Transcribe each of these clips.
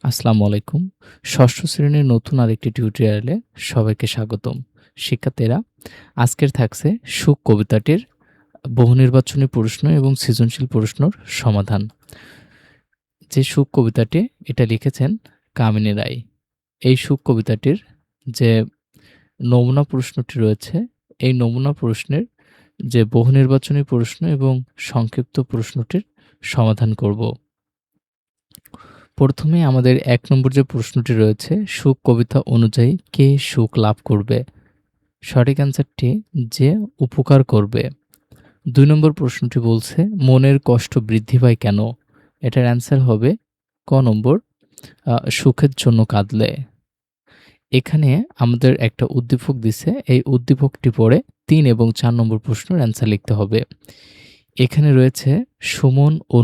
আসসালামু আলাইকুম। ষষ্ঠ শ্রেণীর নতুন আরেকটি টিউটোরিয়ালে সবাইকে স্বাগতম। শিক্ষার্থীরা, আজকের থাকছে সুখ কবিতাটির বহুনির্বাচনী প্রশ্ন এবং সৃজনশীল প্রশ্নর সমাধান। যে সুখ কবিতাটি এটা লিখেছেন কামিনী রায়। এই সুখ কবিতাটির যে নমুনা প্রশ্নটি রয়েছে, এই নমুনা প্রশ্নের যে বহুনির্বাচনী প্রশ্ন এবং সংক্ষিপ্ত প্রশ্নটির সমাধান করব। প্রথমে আমাদের ১ নম্বর যে প্রশ্নটি রয়েছে, সুখ কবিতা অনুযায়ী কে সুখ লাভ করবে? সঠিক অ্যান্সারটি যে উপকার করবে। ২ নম্বর প্রশ্নটি বলছে, মনের কষ্ট বৃদ্ধি পায় কেন? এটার অ্যান্সার হবে ক নম্বর, সুখের জন্য কাঁদলে। এখানে আমাদের একটা উদ্দীপক দিছে, এই উদ্দীপকটি পড়ে ৩ এবং ৪ নম্বর প্রশ্নের অ্যান্সার লিখতে হবে। এখানে রয়েছে সুমন ও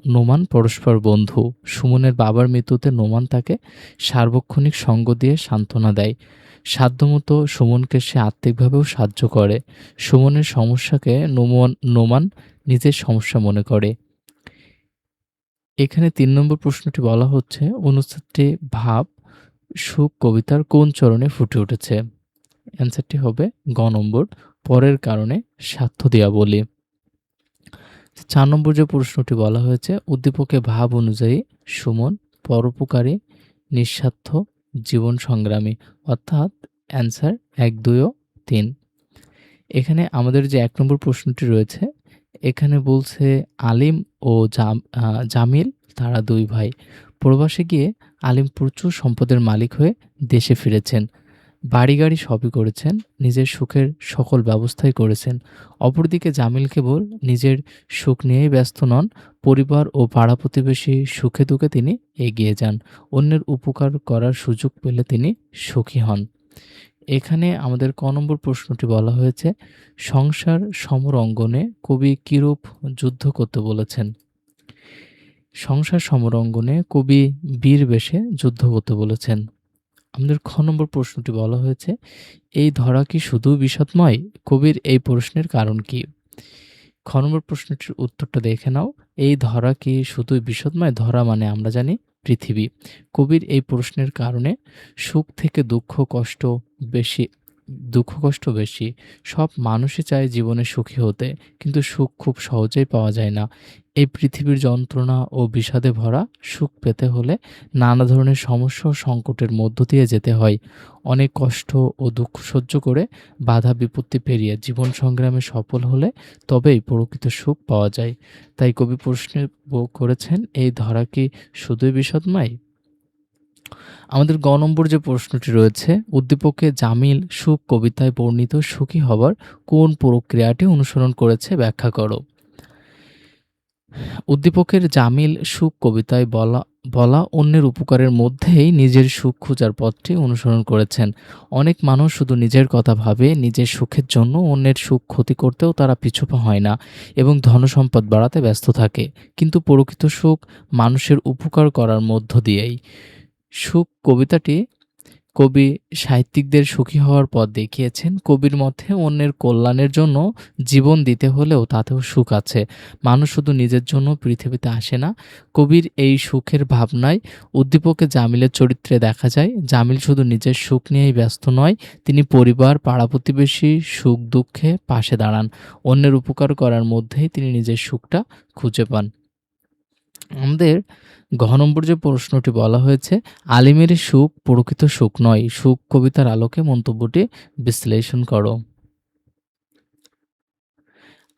নোমান পরস্পর বন্ধু। সুমনের বাবার মৃত্যুতে নোমান তাকে সার্বক্ষণিক সঙ্গ দিয়ে সান্ত্বনা দেয়। সাধ্যমতো সুমনকে সে আত্মিকভাবেও সাহায্য করে। সুমনের সমস্যাকে নোমান নিজের সমস্যা মনে করে। এখানে ৩ নম্বর প্রশ্নটি বলা হচ্ছে, অনুচ্ছেদটি ভাব সুখ কবিতার কোন চরণে ফুটে উঠেছে? অ্যান্সারটি হবে গ নম্বর, পরের কারণে স্বার্থ দিয়া বলি। ৪ নম্বর যে প্রশ্নটি বলা হয়েছে, উদ্দীপকে ভাব অনুযায়ী সুমন পরোপকারী, নিঃস্বার্থ, জীবন সংগ্রামী, অর্থাৎ অ্যান্সার ১, ২ ও ৩। এখানে আমাদের যে ১ নম্বর প্রশ্নটি রয়েছে, এখানে বলছে আলিম ও জামিল তারা ২ ভাই। প্রবাসে গিয়ে আলিম প্রচুর সম্পদের মালিক হয়ে দেশে ফিরেছেন। বাড়ি-গাড়ি সবই করেছেন, নিজের সুখের সকল ব্যবস্থাই করেছেন। অপরদিকে জামিল কেবল নিজের সুখ নিয়েই ব্যস্ত নন, পরিবার ও পাড়া-প্রতিবেশী সুখে-দুঃখে তিনি এগিয়ে যান। অন্যের উপকার করার সুযোগ পেলে তিনি সুখী হন। এখানে আমাদের ক নম্বর প্রশ্নটি বলা হয়েছে, সংসার সমর অঙ্গনে কবি কিরূপ যুদ্ধ করতে বলেছেন? সংসার সমর অঙ্গনে কবি বীর বেশে যুদ্ধ করতে বলেছেন। আমাদের খ নম্বর প্রশ্নটি বলা হয়েছে, এই ধরা কি শুধু বিষাদময়? কবির এই প্রশ্নের কারণ কি? খ নম্বর প্রশ্নটির উত্তরটা দেখে নাও। এই ধরা কি শুধুই বিষাদময়? ধরা মানে আমরা জানি পৃথিবী। কবির এই প্রশ্নের কারণে সুখ থেকে দুঃখ কষ্ট বেশি। সব মানুষই চায় জীবনে সুখী হতে, কিন্তু সুখ খুব সহজেই পাওয়া যায় না। এই পৃথিবীর যন্ত্রণা ও বিষাদে ভরা সুখ পেতে হলে নানা ধরনের সমস্যা ও সংকটের মধ্য দিয়ে যেতে হয়। অনেক কষ্ট ও দুঃখ সহ্য করে বাধা বিপত্তি পেরিয়ে জীবন সংগ্রামে সফল হলে তবেই প্রকৃত সুখ পাওয়া যায়। তাই কবি প্রশ্ন করেছেন, এই ধরা কি শুধুই বিষাদময়? আমাদের গ নম্বর যে প্রশ্নটি রয়েছে, উদ্দীপকে জামিল সুখ কবিতায় বর্ণিত সুখী হবার কোন প্রক্রিয়াটি অনুসরণ করেছে ব্যাখ্যা করো। উদ্দীপকের জামিল সুখ কবিতায় বলা অন্যের উপকারের মধ্যেই নিজের সুখ খোঁজার পথটি অনুসরণ করেছেন। অনেক মানুষ শুধু নিজের কথা ভাবে, নিজের সুখের জন্য অন্যের সুখ ক্ষতি করতেও তারা পিছুপা হয় না এবং ধনসম্পদ বাড়াতে ব্যস্ত থাকে। কিন্তু প্রকৃত সুখ মানুষের উপকার করার মধ্য দিয়েই। সুখ কবিতাটি কবি সাহিত্যিকদের সুখী হওয়ার পথ দেখিয়েছেন। কবির মতে অন্যের কল্যাণের জন্য জীবন দিতে হলেও তাতেও সুখ আছে। মানুষ শুধু নিজের জন্য পৃথিবীতে আসে না। কবির এই সুখের ভাবনায় উদ্দীপকে জামিলের চরিত্রে দেখা যায়। জামিল শুধু নিজের সুখ নিয়েই ব্যস্ত নয়, তিনি পরিবার, পাড়া-প্রতিবেশী সুখ দুঃখে পাশে দাঁড়ান। অন্যের উপকার করার মধ্যেই তিনি নিজের সুখটা খুঁজে পান। আমাদের ঘ নম্বর যে প্রশ্নটি বলা হয়েছে, আলিমের সুখ প্রকৃত সুখ নয়। সুখ কবিতার আলোকে মন্তব্যটি বিশ্লেষণ করো।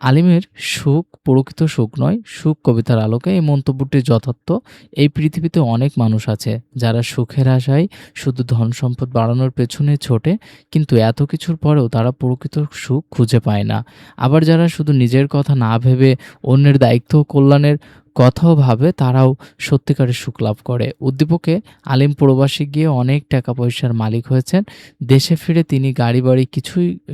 আলিমের সুখ প্রকৃত সুখ নয়, সুখ কবিতার আলোকে এই মন্তব্যটি যথার্থ। এই পৃথিবীতে অনেক মানুষ আছে যারা সুখের আশায় শুধু ধন সম্পদ বাড়ানোর পেছনে ছোটে, কিন্তু এত কিছুর পরেও তারা প্রকৃত সুখ খুঁজে পায় না। আবার যারা শুধু নিজের কথা না ভেবে অন্যের দায়িত্ব ও কল্যাণের কথাও ভাবে, তারাও সত্যিকারের সুখ লাভ করে। উদ্দীপকে আলিম প্রবাসে গিয়ে অনেক টাকা পয়সার মালিক হয়েছেন। দেশে ফিরে তিনি গাড়ি বাড়ি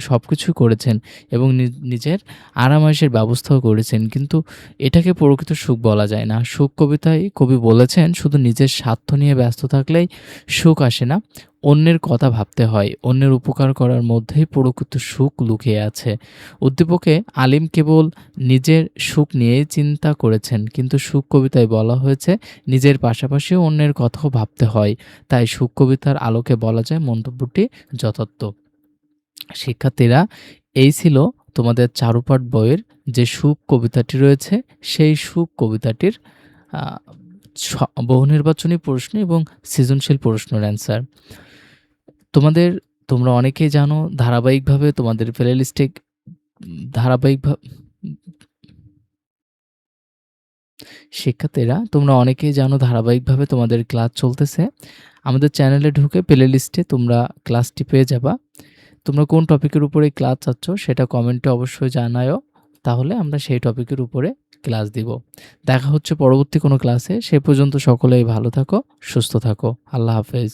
সবকিছুই করেছেন এবং নিজের আরাম-আয়েশের ব্যবস্থাও করেছেন, কিন্তু এটাকে প্রকৃত সুখ বলা যায় না। সুখ কবিতায় কবি বলেছেন, শুধু নিজের স্বার্থ নিয়ে ব্যস্ত থাকলেই সুখ আসে না। অন্যের কথা ভাবতে হয়। অন্যের উপকার করার মধ্যেই প্রকৃত সুখ লুকিয়ে আছে। উদ্দীপকে আলিম কেবল নিজের সুখ নিয়েই চিন্তা করেছেন, কিন্তু সুখ কবিতায় বলা হয়েছে নিজের পাশাপাশিও অন্যের কথাও ভাবতে হয়। তাই সুখ কবিতার আলোকে বলা যায় মন্তব্যটি যথার্থ। শিক্ষার্থীরা, এই ছিল তোমাদের চারুপাঠ বইয়ের যে সুখ কবিতাটি রয়েছে, সেই সুখ কবিতাটির আ স বহুনির্বাচনী প্রশ্ন এবং সৃজনশীল প্রশ্নের অ্যান্সার। তোমাদের তোমরা অনেকেই জানো ধারাবাহিকভাবে তোমাদের প্লেলিস্টে ধারাবাহিকভা শিক্ষার্থীরা, তোমরা অনেকেই জানো ধারাবাহিকভাবে তোমাদের ক্লাস চলতেছে। আমাদের চ্যানেলে ঢুকে প্লেলিস্টে তোমরা ক্লাসটি পেয়ে যাবা। তোমরা কোন টপিকের উপরে ক্লাস চাচ্ছ সেটা কমেন্টে অবশ্যই জানায়ও। তাহলে আমরা সেই টপিকের উপরে ক্লাস দিব। দেখা হচ্ছে পরবর্তী কোনো ক্লাসে। সে পর্যন্ত সকলেই ভালো থাকো, সুস্থ থাকো। আল্লাহ হাফেজ।